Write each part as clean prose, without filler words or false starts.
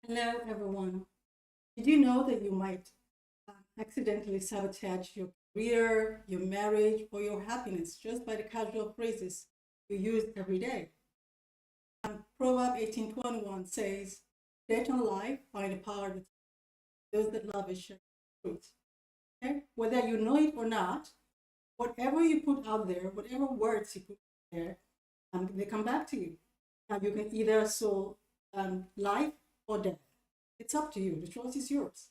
Hello, everyone. Did you know that you might accidentally sabotage your career, your marriage, or your happiness just by the casual phrases you use every day? Proverb 18:21 says, "Death and life are in the power of those that love it share truth." Okay? Whether you know it or not, whatever you put out there, whatever words you put there, they come back to you. You can either sow life or death. It's up to you. The choice is yours.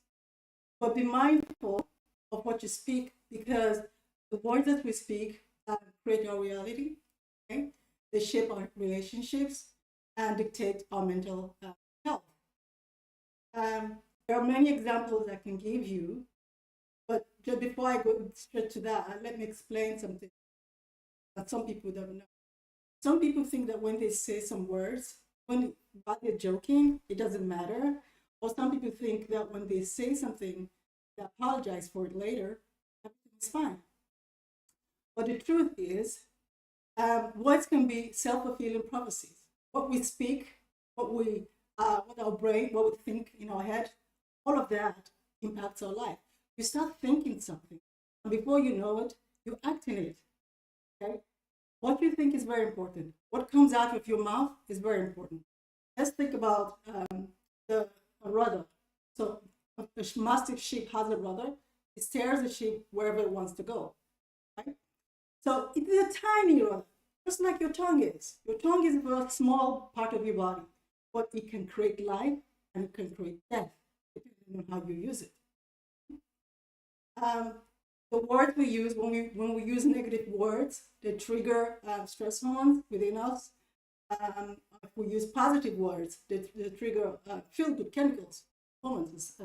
But be mindful of what you speak because the words that we speak create our reality. Okay? They shape our relationships and dictate our mental health. There are many examples I can give you, but just before I go straight to that, let me explain something that some people don't know. Some people think that when they say some words, but they're joking, it doesn't matter. Or some people think that when they say something, they apologize for it later, everything's fine. But the truth is, words can be self-fulfilling prophecies. What we speak, what our brain, what we think in our head, all of that impacts our life. You start thinking something, and before you know it, you act in it. Okay, what you think is very important. What comes out of your mouth is very important. Let's think about the a rudder. So a mastiff sheep has a rudder. It steers the sheep wherever it wants to go. Right? So it is a tiny rudder, just like your tongue is. Your tongue is a very small part of your body, but it can create life and it can create death, depending on how you use it. Um, the words we use when we use negative words, they trigger stress hormones within us. If we use positive words, they trigger feel good chemicals, hormones,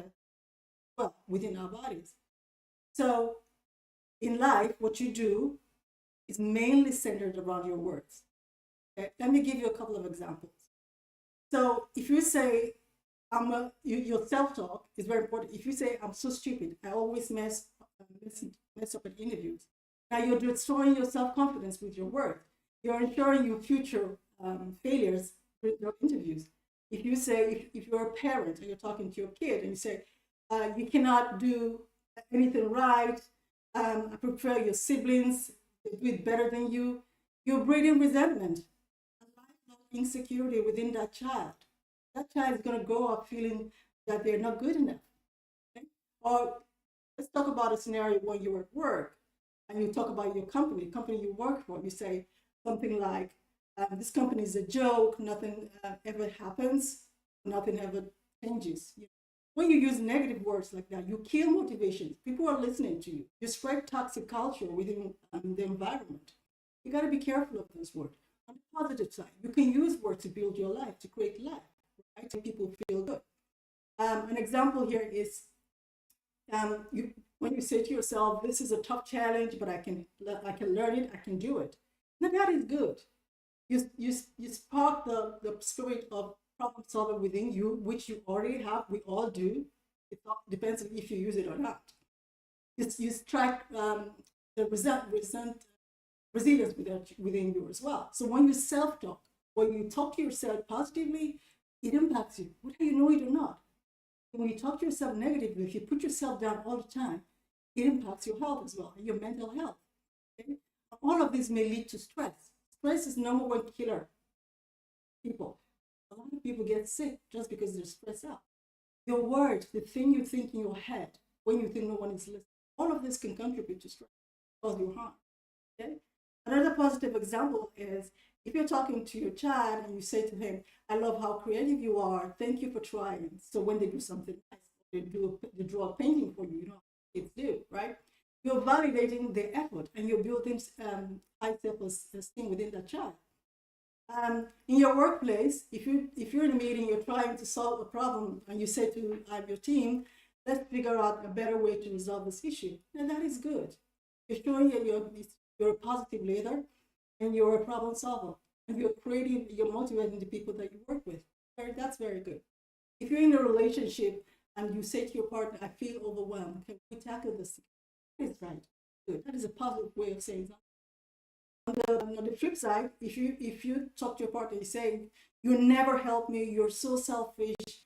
well, within our bodies. So in life, what you do is mainly centered around your words. Okay? Let me give you a couple of examples. So if you say, your self-talk is very important. If you say, "I'm so stupid, I always mess up in interviews," now you're destroying your self-confidence with your words. You're ensuring your future failures with your interviews. If you say, if you're a parent and you're talking to your kid and you say, "You cannot do anything right, I prefer your siblings, they do it better than you," you're breeding resentment, a lifelong insecurity within that child. That child is going to grow up feeling that they're not good enough. Okay? Or let's talk about a scenario when you're at work and you talk about your company you work for. You say something like, "This company is a joke, nothing ever happens, nothing ever changes." When you use negative words like that, you kill motivation. People are listening to you. You spread toxic culture within the environment. You got to be careful of those words. On the positive side, you can use words to build your life, to create life, right? To make people feel good. An example here is when you say to yourself, "This is a tough challenge, but I can learn it, I can do it." Now that is good. You spark the spirit of problem solving within you, which you already have. We all do. It depends on if you use it or not. You strike the resilience within you as well. So when you self-talk, when you talk to yourself positively, it impacts you, whether you know it or not. When you talk to yourself negatively, if you put yourself down all the time, it impacts your health as well, your mental health. Okay? All of this may lead to stress. Stress is number one killer. People, a lot of people get sick just because they're stressed out. Your words, the thing you think in your head when you think no one is listening, all of this can contribute to stress, cause you harm. Okay? Another positive example is if you're talking to your child and you say to him, "I love how creative you are. Thank you for trying." So when they do something nice, they draw a painting for you, kids do, right? You're validating their effort and you're building high self-esteem within that child. In your workplace, if you're in a meeting, you're trying to solve a problem, and you say to your team, "Let's figure out a better way to resolve this issue," and that is good. You're showing that you're a positive leader and you're a problem solver, and you're motivating the people that you work with. That's very good. If you're in a relationship and you say to your partner, "I feel overwhelmed. Can we tackle this?" That is right. Good. That is a positive way of saying that. On the flip side, if you talk to your partner, you say, "You never help me. You're so selfish.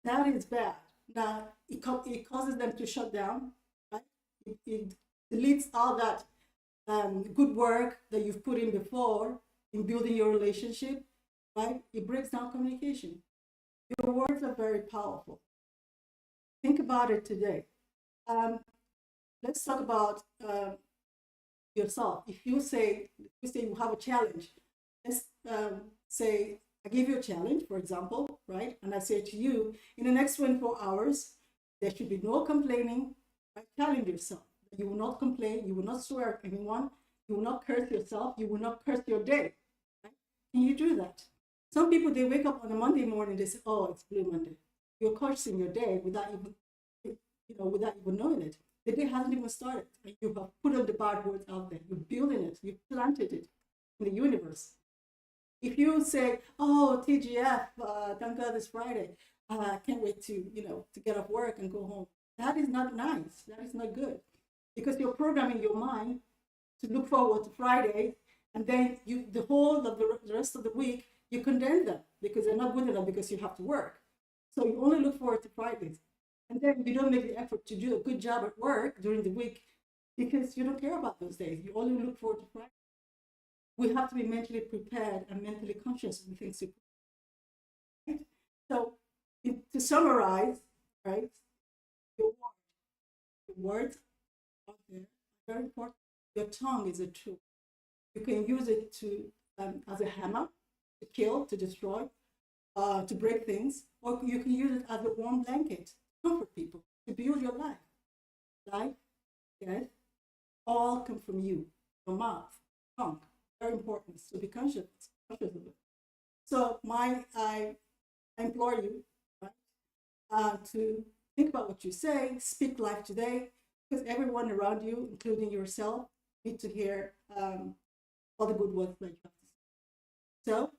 That is bad. Now, it causes them to shut down, right? It deletes all that good work that you've put in before in building your relationship, right? It breaks down communication. Your words are very powerful. Think about it today. Um, let's talk about yourself. If you say you have a challenge, let's say I give you a challenge, for example, right? And I say to you, in the next 24 hours, there should be no complaining. Right? Challenge yourself. You will not complain. You will not swear at anyone. You will not curse yourself. You will not curse your day. Right? Can you do that? Some people, they wake up on a Monday morning, they say, oh, it's Blue Monday. You're cursing your day without even, without even knowing it. The day hasn't even started. And you have put all the bad words out there. You're building it. You've planted it in the universe. If you say, oh, TGF, thank God it's Friday. I can't wait to get off work and go home. That is not nice. That is not good. Because you're programming your mind to look forward to Friday, and then the whole of the rest of the week, you condemn them because they're not good enough because you have to work. So you only look forward to Fridays. And then you don't make the effort to do a good job at work during the week because you don't care about those days. You only look forward to Friday. We have to be mentally prepared and mentally conscious of the things we do. Right? So to summarize, right, your words are very important. Your tongue is a tool. You can use it to as a hammer to kill, to destroy, to break things, or you can use it as a warm blanket to comfort people, to build your life. Life, yes, all come from you, your mouth, tongue. Very important. So be conscious of it. So I implore you, right, to think about what you say, speak life today, because everyone around you, including yourself, need to hear all the good words that you have to say. So